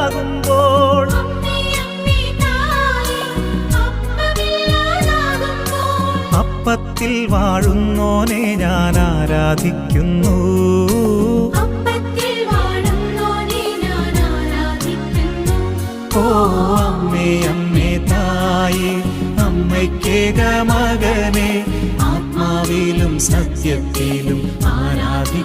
അപ്പമില്ലാതാകുമ്പോൾ അപ്പത്തിൽ വാഴുന്നോനെ ഞാൻ ആരാധിക്കുന്നു. ഓ അമ്മേ അമ്മേ തായേ അമ്മയ്ക്കേക മകനെ ആത്മാവിലും സത്യത്തിലും ആരാധിക്കുന്നു.